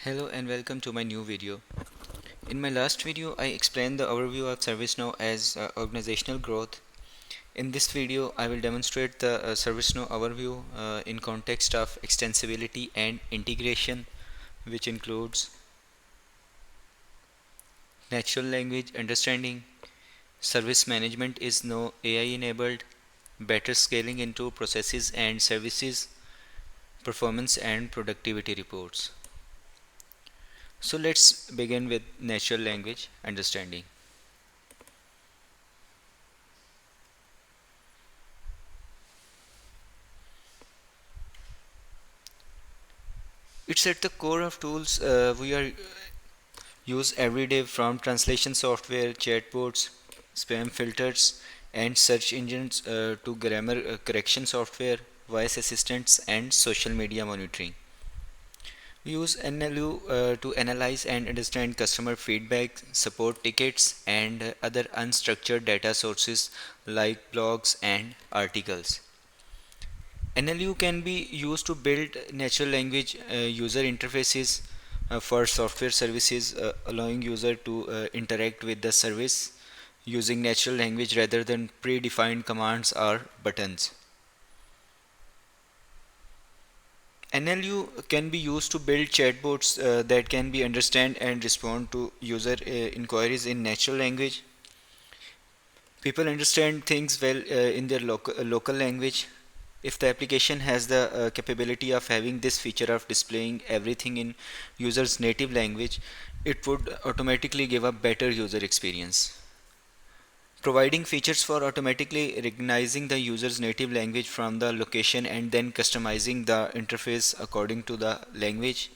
Hello and welcome to my new video. In my last video, I explained the overview of ServiceNow as organizational growth. In this video, I will demonstrate the ServiceNow overview in context of extensibility and integration, which includes natural language understanding, service management is now AI enabled, better scaling into processes and services, performance and productivity reports. So let's begin with natural language understanding. It's at the core of tools we are use every day, from translation software, chatbots, spam filters, and search engines to grammar correction software, voice assistants, and social media monitoring. We use NLU to analyze and understand customer feedback, support tickets, and other unstructured data sources like blogs and articles. NLU can be used to build natural language user interfaces for software services, allowing user to interact with the service using natural language rather than predefined commands or buttons. NLU can be used to build chatbots that can be understand and respond to user inquiries in natural language. People understand things well in their local language. If the application has the capability of having this feature of displaying everything in user's native language, it would automatically give a better user experience. Providing features for automatically recognizing the user's native language from the location and then customizing the interface according to the language.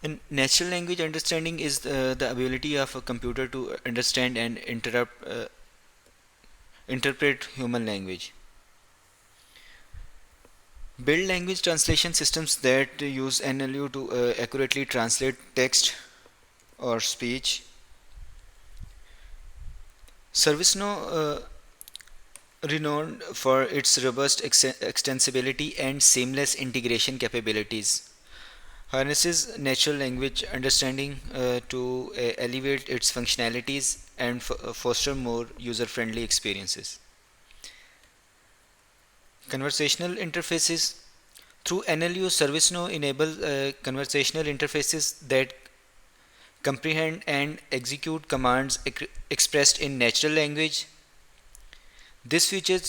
And natural language understanding is the ability of a computer to understand and interpret human language. Build language translation systems that use NLU to accurately translate text or speech. ServiceNow, renowned for its robust extensibility and seamless integration capabilities, harnesses natural language understanding to elevate its functionalities and foster more user-friendly experiences. Conversational interfaces. Through NLU, ServiceNow enables conversational interfaces that comprehend and execute commands expressed in natural language. This feature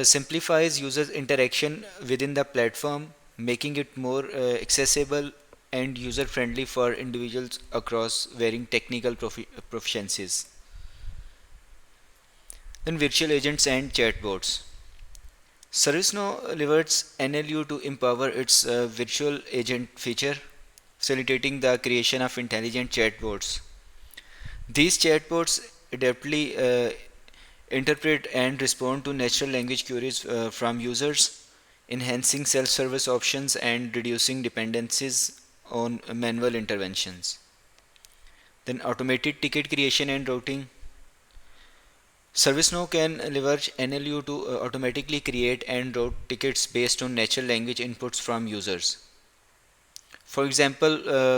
simplifies users' interaction within the platform, making it more accessible and user-friendly for individuals across varying technical proficiencies. Then virtual agents and chatbots. ServiceNow leverages NLU to empower its virtual agent feature, facilitating the creation of intelligent chatbots. These chatbots adeptly interpret and respond to natural language queries from users, enhancing self-service options and reducing dependencies on manual interventions. Then automated ticket creation and routing. ServiceNow can leverage NLU to automatically create and route tickets based on natural language inputs from users. For example,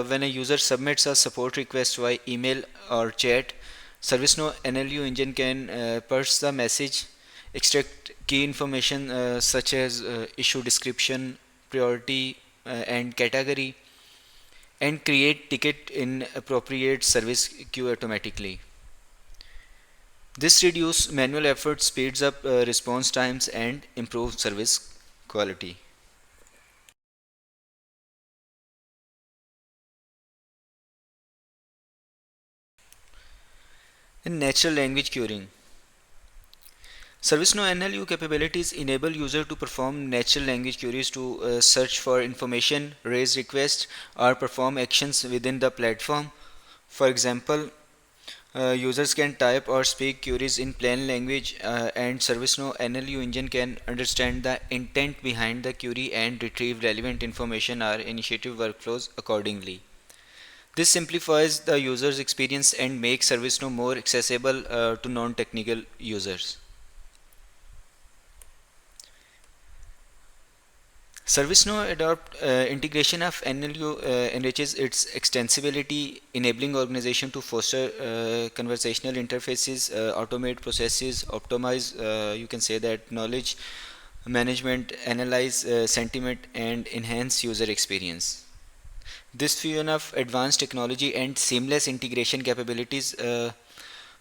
when a user submits a support request via email or chat, ServiceNow NLU engine can parse the message, extract key information such as issue description, priority, and category, and create ticket in appropriate service queue automatically. This reduces manual effort, speeds up response times, and improves service quality. In natural language querying, ServiceNow NLU capabilities enable users to perform natural language queries to search for information, raise requests, or perform actions within the platform. For example, users can type or speak queries in plain language, and ServiceNow NLU engine can understand the intent behind the query and retrieve relevant information or initiative workflows accordingly. This simplifies the user's experience and makes ServiceNow more accessible to non-technical users. ServiceNow adopt integration of NLU enriches its extensibility, enabling organization to foster conversational interfaces, automate processes, optimize, you can say that knowledge management, analyze sentiment, and enhance user experience. This fusion of advanced technology and seamless integration capabilities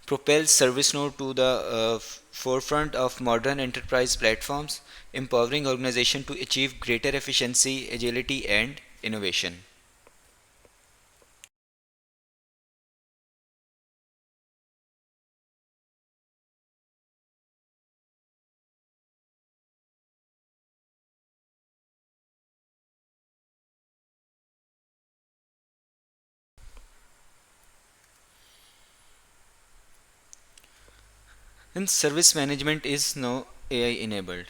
propels ServiceNow to the forefront of modern enterprise platforms, empowering organizations to achieve greater efficiency, agility, and innovation. And service management is now AI enabled.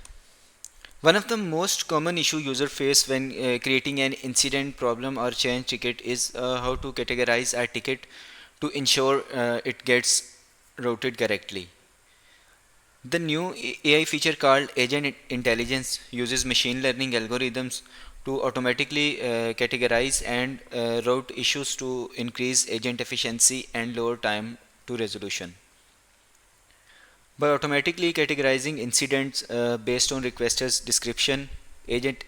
One of the most common issue user face when creating an incident, problem, or change ticket is how to categorize a ticket to ensure it gets routed correctly. The new AI feature called Agent Intelligence uses machine learning algorithms to automatically categorize and route issues to increase agent efficiency and lower time to resolution. By automatically categorizing incidents based on requester's description, Agent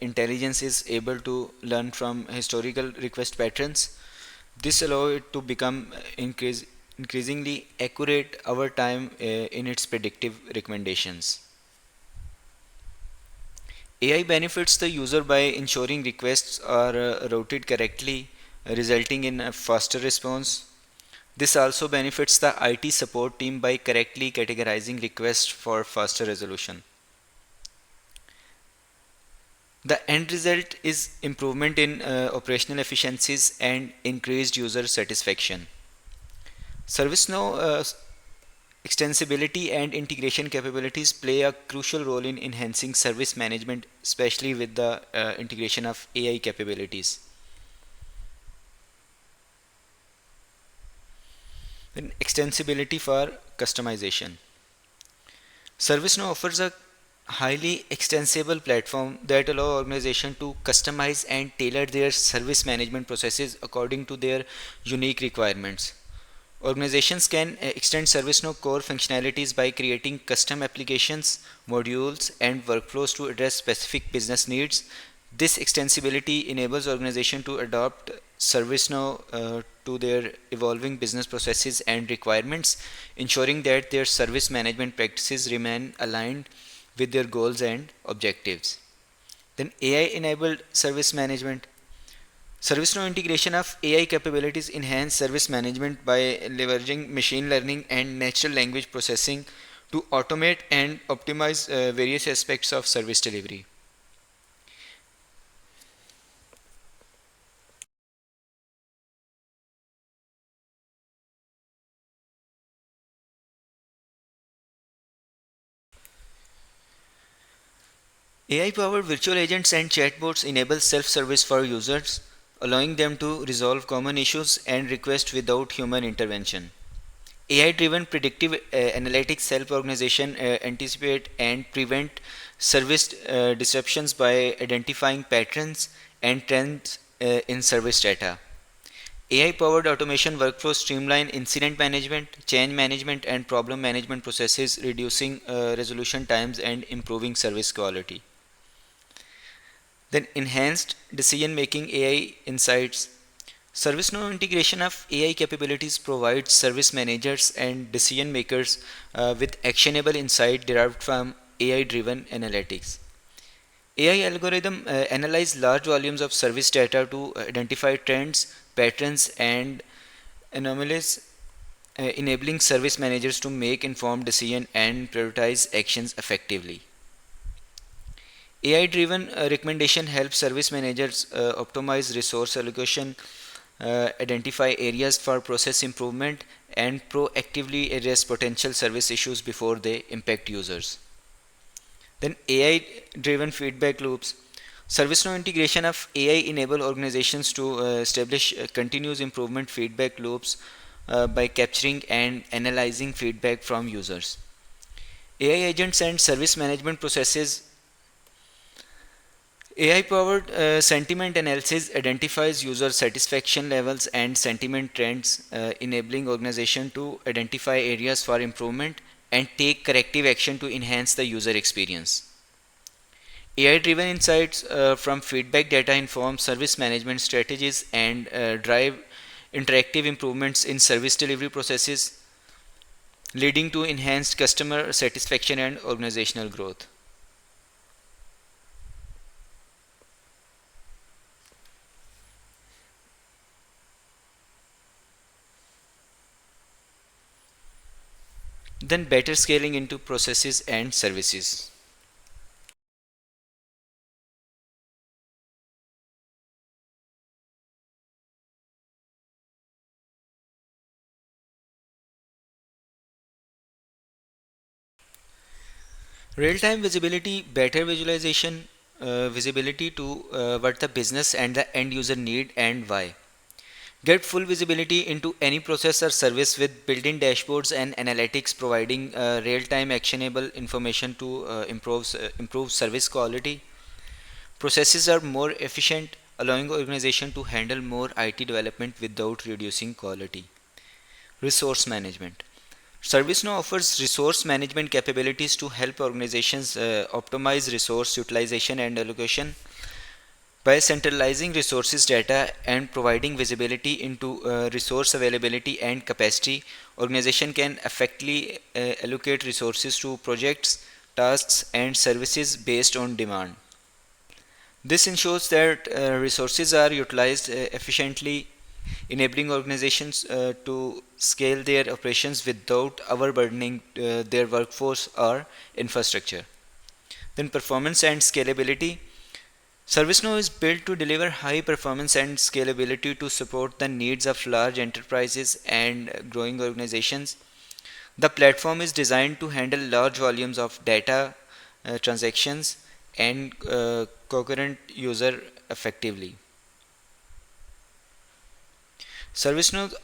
Intelligence is able to learn from historical request patterns. This allows it to become increasingly accurate over time in its predictive recommendations. AI benefits the user by ensuring requests are routed correctly, resulting in a faster response. This also benefits the IT support team by correctly categorizing requests for faster resolution. The end result is improvement in operational efficiencies and increased user satisfaction. ServiceNow extensibility and integration capabilities play a crucial role in enhancing service management, especially with the integration of AI capabilities. Then extensibility for customization. ServiceNow offers a highly extensible platform that allow organizations to customize and tailor their service management processes according to their unique requirements. Organizations can extend ServiceNow core functionalities by creating custom applications, modules, and workflows to address specific business needs. This extensibility enables organizations to adopt ServiceNow to their evolving business processes and requirements, ensuring that their service management practices remain aligned with their goals and objectives. Then AI enabled service management. ServiceNow integration of AI capabilities enhance service management by leveraging machine learning and natural language processing to automate and optimize various aspects of service delivery. AI powered virtual agents and chatbots enable self service for users, allowing them to resolve common issues and requests without human intervention. AI driven predictive analytics help organization anticipate and prevent service disruptions by identifying patterns and trends in service data. AI powered automation workflows streamline incident management, change management, and problem management processes, reducing resolution times and improving service quality. Then enhanced decision making AI insights. ServiceNow integration of AI capabilities provides service managers and decision makers with actionable insight derived from AI driven analytics. AI algorithm analyze large volumes of service data to identify trends, patterns, and anomalies, enabling service managers to make informed decisions and prioritize actions effectively. AI driven recommendation helps service managers optimize resource allocation, identify areas for process improvement, and proactively address potential service issues before they impact users. Then AI driven feedback loops. ServiceNow integration of AI enable organizations to establish continuous improvement feedback loops by capturing and analyzing feedback from users. AI agents and service management processes AI-powered sentiment analysis identifies user satisfaction levels and sentiment trends, enabling organization to identify areas for improvement and take corrective action to enhance the user experience. AI-driven insights from feedback data inform service management strategies and drive interactive improvements in service delivery processes, leading to enhanced customer satisfaction and organizational growth. Then better scaling into processes and services. Real-time visibility, better visualization, visibility to what the business and the end user need and why. Get full visibility into any process or service with built-in dashboards and analytics providing real-time actionable information to improve service quality. Processes are more efficient, allowing organization to handle more IT development without reducing quality. Resource management. ServiceNow offers resource management capabilities to help organizations optimize resource utilization and allocation. By centralizing resources data and providing visibility into resource availability and capacity, organization can effectively allocate resources to projects, tasks, and services based on demand. This ensures that resources are utilized efficiently, enabling organizations to scale their operations without overburdening their workforce or infrastructure. Then performance and scalability. ServiceNow is built to deliver high performance and scalability to support the needs of large enterprises and growing organizations. The platform is designed to handle large volumes of data, transactions, and concurrent user effectively. ServiceNow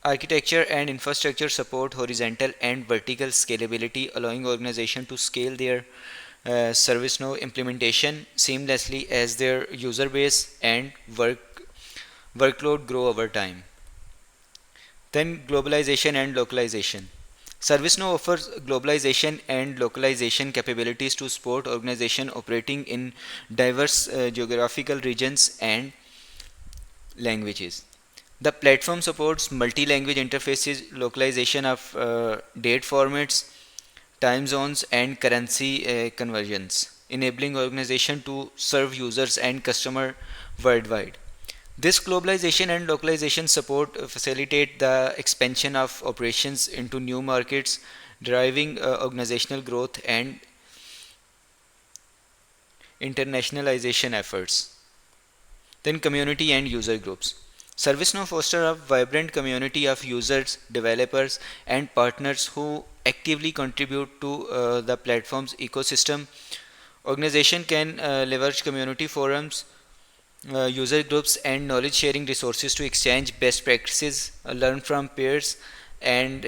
architecture and infrastructure support horizontal and vertical scalability, allowing organizations to scale their ServiceNow implementation seamlessly as their user base and workload grow over time. Then globalization and localization. ServiceNow offers globalization and localization capabilities to support organizations operating in diverse geographical regions and languages. The platform supports multi-language interfaces, localization of date formats, time zones, and currency conversions, enabling organization to serve users and customer worldwide. This globalization and localization support facilitate the expansion of operations into new markets, driving organizational growth and internationalization efforts. Then community and user groups. ServiceNow fosters a vibrant community of users, developers, and partners who actively contribute to the platform's ecosystem. Organization can leverage community forums, user groups, and knowledge sharing resources to exchange best practices, learn from peers, and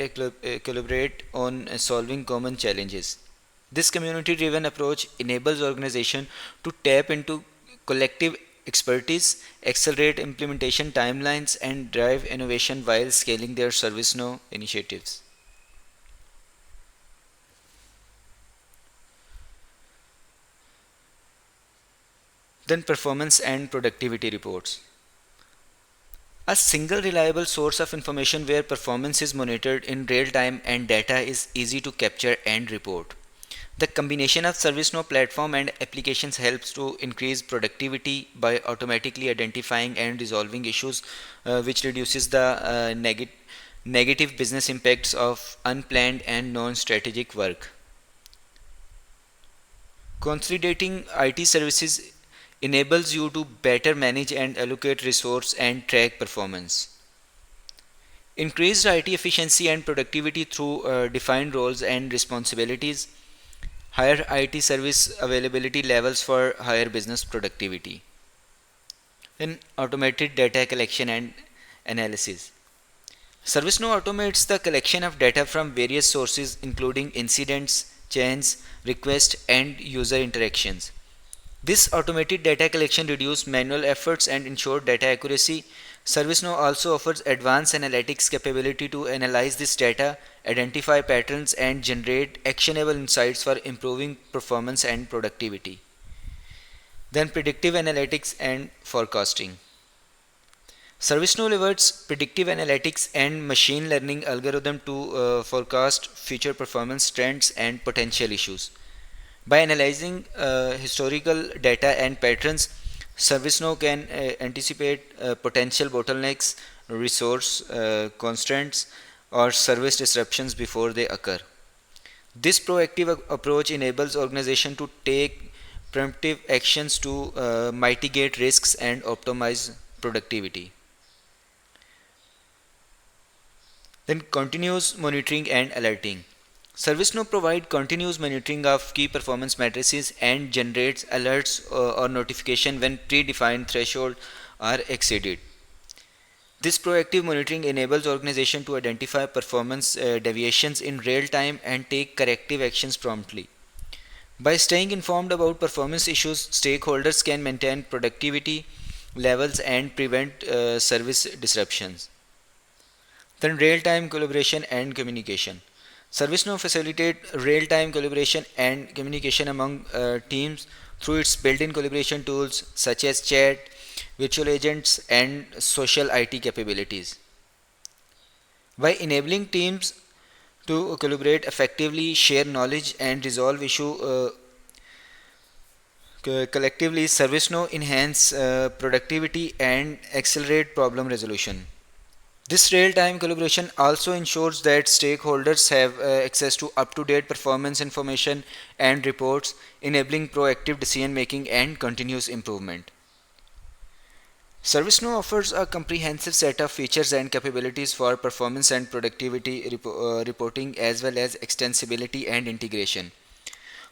collaborate on solving common challenges. This community driven approach enables organizations to tap into collective expertise, accelerate implementation timelines, and drive innovation while scaling their ServiceNow initiatives. Then performance and productivity reports. A single reliable source of information where performance is monitored in real time and data is easy to capture and report. The combination of ServiceNow platform and applications helps to increase productivity by automatically identifying and resolving issues, which reduces the negative business impacts of unplanned and non-strategic work. Consolidating IT services enables you to better manage and allocate resource and track performance. Increased IT efficiency and productivity through defined roles and responsibilities. Higher IT service availability levels for higher business productivity. Then automated data collection and analysis. ServiceNow automates the collection of data from various sources including incidents, changes, requests, and user interactions. This automated data collection reduces manual efforts and ensures data accuracy. ServiceNow also offers advanced analytics capability to analyze this data, identify patterns, and generate actionable insights for improving performance and productivity. Then predictive analytics and forecasting. ServiceNow leverages predictive analytics and machine learning algorithm to forecast future performance trends and potential issues. By analyzing historical data and patterns, ServiceNow can anticipate potential bottlenecks, resource constraints, or service disruptions before they occur. This proactive approach enables organizations to take preemptive actions to mitigate risks and optimize productivity. Then continuous monitoring and alerting. ServiceNow provides continuous monitoring of key performance matrices and generates alerts or notification when predefined thresholds are exceeded. This proactive monitoring enables organizations to identify performance deviations in real time and take corrective actions promptly. By staying informed about performance issues, stakeholders can maintain productivity levels and prevent service disruptions. Then real-time collaboration and communication. ServiceNow facilitates real-time collaboration and communication among teams through its built-in collaboration tools such as chat, virtual agents, and social IT capabilities. By enabling teams to collaborate effectively, share knowledge, and resolve issues collectively, ServiceNow enhance productivity and accelerate problem resolution. This real-time collaboration also ensures that stakeholders have access to up-to-date performance information and reports, enabling proactive decision-making and continuous improvement. ServiceNow offers a comprehensive set of features and capabilities for performance and productivity reporting, as well as extensibility and integration.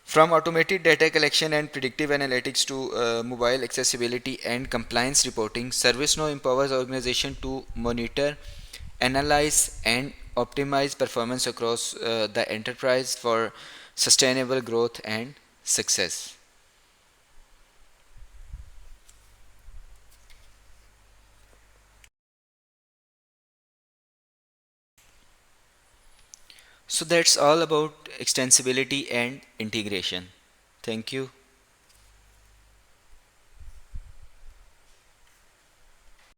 From automated data collection and predictive analytics to mobile accessibility and compliance reporting, ServiceNow empowers organizations to monitor, analyze, and optimize performance across the enterprise for sustainable growth and success. So that's all about extensibility and integration. Thank you.